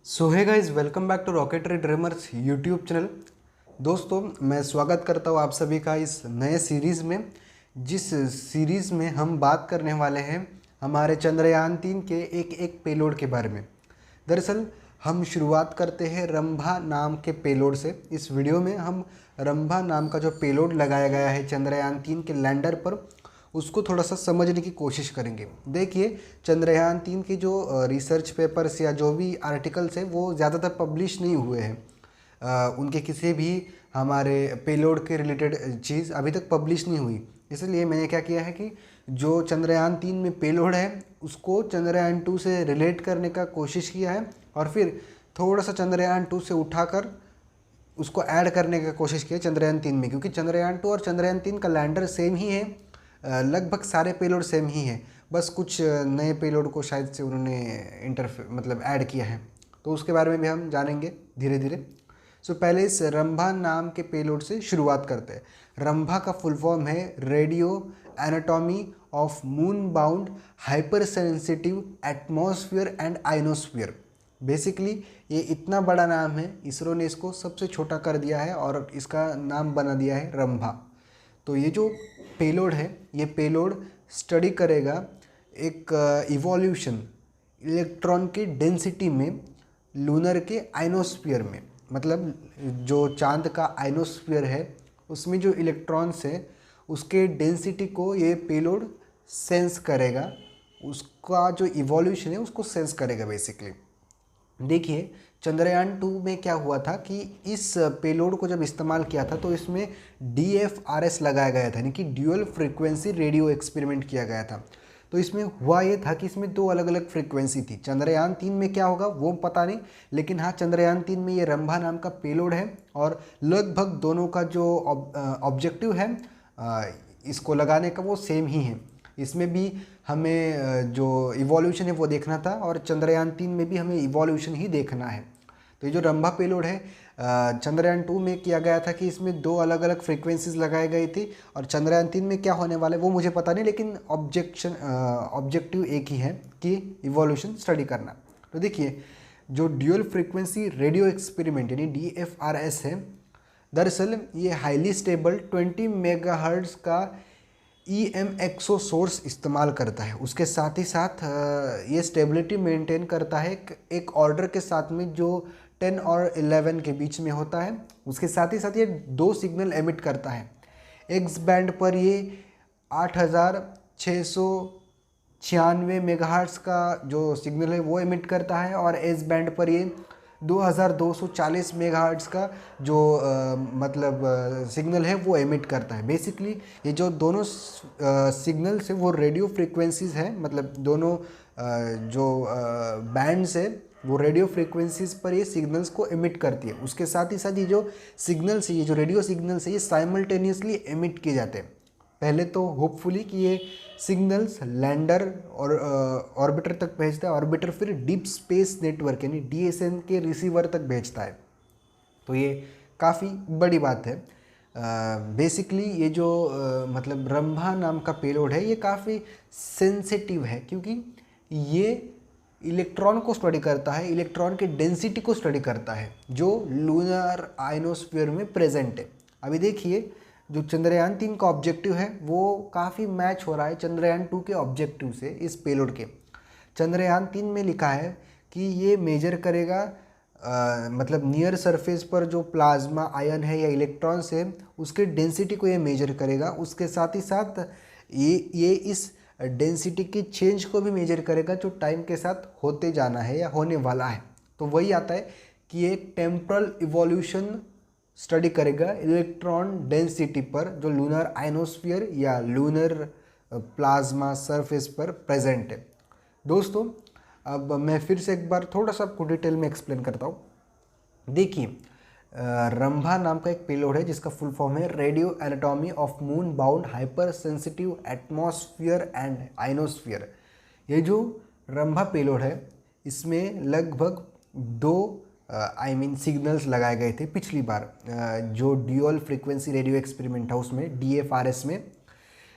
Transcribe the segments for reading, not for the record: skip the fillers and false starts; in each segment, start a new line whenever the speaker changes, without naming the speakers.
So hi guys, welcome back to Rocketry Dreamers YouTube channel. दोस्तों, मैं स्वागत करता हूँ आप सभी का इस नए सीरीज़ में, जिस सीरीज़ में हम बात करने वाले हैं हमारे चंद्रयान 3 के एक पेलोड के बारे में। दरअसल हम शुरुआत करते हैं रंभा नाम के पेलोड से। इस वीडियो में हम रंभा नाम का जो पेलोड लगाया गया है चंद्रयान 3 के लैंडर पर, उसको थोड़ा सा समझने की कोशिश करेंगे। देखिए, चंद्रयान 3 की जो रिसर्च पेपर्स या जो भी आर्टिकल्स हैं वो ज़्यादातर पब्लिश नहीं हुए हैं। उनके किसी भी हमारे पेलोड के रिलेटेड चीज़ अभी तक पब्लिश नहीं हुई। इसलिए मैंने क्या किया है कि जो चंद्रयान 3 में पेलोड है उसको चंद्रयान 2 से रिलेट करने का कोशिश किया है, और फिर थोड़ा सा चंद्रयान 2 से उठाकर उसको ऐड करने का कोशिश किया चंद्रयान 3 में, क्योंकि चंद्रयान 2 और चंद्रयान 3 का लैंडर सेम ही है। लगभग सारे पेलोड सेम ही हैं, बस कुछ नए पेलोड को शायद से उन्होंने मतलब ऐड किया है। तो उसके बारे में भी हम जानेंगे धीरे धीरे। सो पहले इस रंभा नाम के पेलोड से शुरुआत करते हैं। रंभा का फुल फॉर्म है radio anatomy of moon bound hyper sensitive atmosphere and ionosphere. Basically ये इतना बड़ा नाम है, इसरो ने इसको सबसे छोटा कर दिया है और इसका नाम बना दिया है रंभा। तो ये जो पेलोड है, ये पेलोड स्टडी करेगा एक इवोल्यूशन इलेक्ट्रॉन की डेंसिटी में लूनर के आइनोस्फीयर में। मतलब जो चांद का आइनोस्फीयर है उसमें जो इलेक्ट्रॉन्स है उसके डेंसिटी को ये पेलोड सेंस करेगा, उसका जो इवोल्यूशन है उसको सेंस करेगा बेसिकली। देखिए, चंद्रयान 2 में क्या हुआ था कि इस पेलोड को जब इस्तेमाल किया था तो इसमें DFRS लगाया गया था, यानी कि ड्यूअल फ्रीक्वेंसी रेडियो एक्सपेरिमेंट किया गया था। तो इसमें हुआ ये था कि इसमें दो अलग अलग फ्रीक्वेंसी थी। चंद्रयान 3 में क्या होगा वो पता नहीं, लेकिन हाँ, चंद्रयान 3 में ये रंभा नाम का पेलोड है और लगभग दोनों का जो ऑब्जेक्टिव है इसको लगाने का वो सेम ही है। इसमें भी हमें जो इवोल्यूशन है वो देखना था और चंद्रयान 3 में भी हमें इवोल्यूशन ही देखना है। तो ये जो रंभा पेलोड है चंद्रयान 2 में किया गया था कि इसमें दो अलग अलग फ्रीक्वेंसीज लगाई गई थी, और चंद्रयान 3 में क्या होने वाला है वो मुझे पता नहीं, लेकिन ऑब्जेक्टिव एक ही है कि इवोल्यूशन स्टडी करना। तो देखिए, जो ड्यूअल फ्रीक्वेंसी रेडियो एक्सपेरिमेंट यानी DFRS है, दरअसल ये हाईली स्टेबल 20 मेगाहर्ट्ज़ का EMXO सोर्स इस्तेमाल करता है। उसके साथ ही साथ ये स्टेबिलिटी मेंटेन करता है एक ऑर्डर के साथ में जो 10 और 11 के बीच में होता है। उसके साथ ही साथ ये दो सिग्नल एमिट करता है। एक्स बैंड पर ये 8696 मेगाहर्ट्ज़ का जो सिग्नल है वो एमिट करता है, और एस बैंड पर ये 2240 मेगाहर्ट्ज़ का जो सिग्नल है वो एमिट करता है। बेसिकली ये जो दोनों सिग्नल्स है वो रेडियो फ्रीक्वेंसीज़ हैं, मतलब दोनों जो बैंड्स है वो रेडियो फ्रीक्वेंसीज़ पर ये सिग्नल्स को एमिट करती है। उसके साथ ही साथ ये जो सिग्नल्स है, ये जो रेडियो सिग्नल्स है, ये साइमल्टेनियसली एमिट किए जाते हैं। पहले तो होपफुली कि ये सिग्नल्स लैंडर और ऑर्बिटर तक भेजता है, ऑर्बिटर फिर डीप स्पेस नेटवर्क यानी DSN के रिसीवर तक भेजता है। तो ये काफ़ी बड़ी बात है। बेसिकली ये जो मतलब रंभा नाम का पेलोड है ये काफ़ी सेंसिटिव है, क्योंकि ये इलेक्ट्रॉन को स्टडी करता है, इलेक्ट्रॉन के डेंसिटी को स्टडी करता है जो लूनर आइनोस्फीयर में प्रेजेंट है। अभी देखिए, जो चंद्रयान 3 का ऑब्जेक्टिव है वो काफ़ी मैच हो रहा है चंद्रयान 2 के ऑब्जेक्टिव से। इस पेलोड के चंद्रयान 3 में लिखा है कि ये मेजर करेगा मतलब नियर सरफेस पर जो प्लाज्मा आयन है या इलेक्ट्रॉन्स है उसके डेंसिटी को ये मेजर करेगा। उसके साथ ही साथ ये इस डेंसिटी की चेंज को भी मेजर करेगा जो टाइम के साथ होते जाना है या होने वाला है। तो वही आता है कि एक टेम्परल इवोल्यूशन स्टडी करेगा इलेक्ट्रॉन डेंसिटी पर जो लूनर आइनोस्फीयर या लूनर प्लाज्मा सरफेस पर प्रेजेंट है। दोस्तों, अब मैं फिर से एक बार थोड़ा सा आपको डिटेल में एक्सप्लेन करता हूँ। देखिए, रंभा नाम का एक पेलोड है जिसका फुल फॉर्म है radio anatomy of moon bound hyper sensitive atmosphere and ionosphere. ये जो रंभा पेलोड है इसमें लगभग दो सिग्नल्स लगाए गए थे पिछली बार जो ड्यूअल फ्रीक्वेंसी रेडियो एक्सपेरिमेंट था उसमें DFRS में।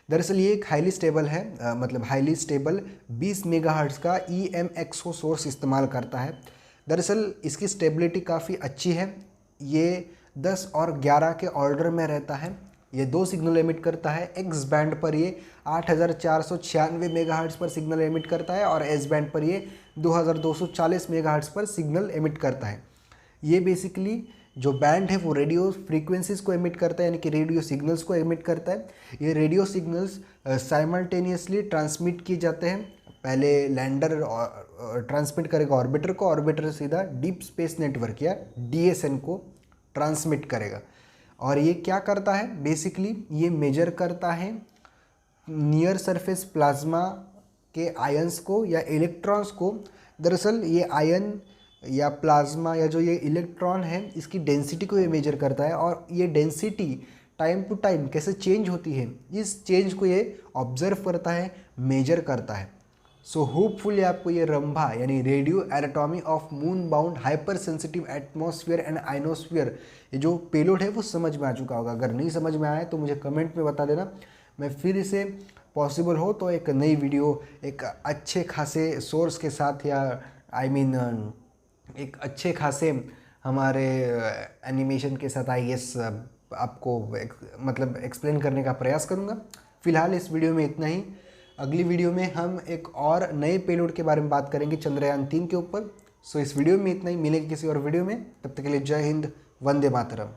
दरअसल ये एक हाईली स्टेबल है, मतलब हाईली स्टेबल 20 मेगाहर्ट्ज़ का EMXO सोर्स इस्तेमाल करता है। दरअसल इसकी स्टेबिलिटी काफ़ी अच्छी है। ये 10 और 11 के ऑर्डर में रहता है। ये 2 सिग्नल एमिट करता है। एक्स बैंड पर ये 8496 मेगाहर्ट्ज़ पर सिग्नल एमिट करता है और एस बैंड पर ये 2240 मेगाहर्ट्ज़ पर सिग्नल एमिट करता है। ये बेसिकली जो बैंड है वो रेडियो फ्रीक्वेंसीज़ को एमिट करता है, यानी कि रेडियो सिग्नल्स को एमिट करता है। ये रेडियो सिग्नल्स साइमल्टेनियसली ट्रांसमिट किए जाते हैं। पहले लैंडर ट्रांसमिट करेगा ऑर्बिटर को, ऑर्बिटर सीधा डीप स्पेस नेटवर्क या DSN को ट्रांसमिट करेगा। और ये क्या करता है, बेसिकली ये मेजर करता है नियर सरफेस प्लाज्मा के आयंस को या इलेक्ट्रॉन्स को। दरअसल ये आयन या प्लाज्मा या जो ये इलेक्ट्रॉन है इसकी डेंसिटी को ये मेजर करता है, और ये डेंसिटी टाइम टू टाइम कैसे चेंज होती है इस चेंज को ये ऑब्जर्व करता है, मेजर करता है। सो होपफुली आपको ये रंभा यानी radio anatomy of moon bound hyper sensitive atmosphere and ionosphere ये जो पेलोड है वो समझ में आ चुका होगा। अगर नहीं समझ में आया तो मुझे कमेंट में बता देना, मैं फिर इसे पॉसिबल हो तो एक नई वीडियो एक अच्छे खासे सोर्स के साथ या एक अच्छे खासे हमारे एनिमेशन के साथ आपको मतलब एक्सप्लेन करने का प्रयास करूँगा। फ़िलहाल इस वीडियो में इतना ही। अगली वीडियो में हम एक और नए पेलोड के बारे में बात करेंगे चंद्रयान 3 के ऊपर। सो इस वीडियो में इतना ही, मिलेंगे किसी और वीडियो में, तब तक के लिए जय हिंद, वंदे मातरम।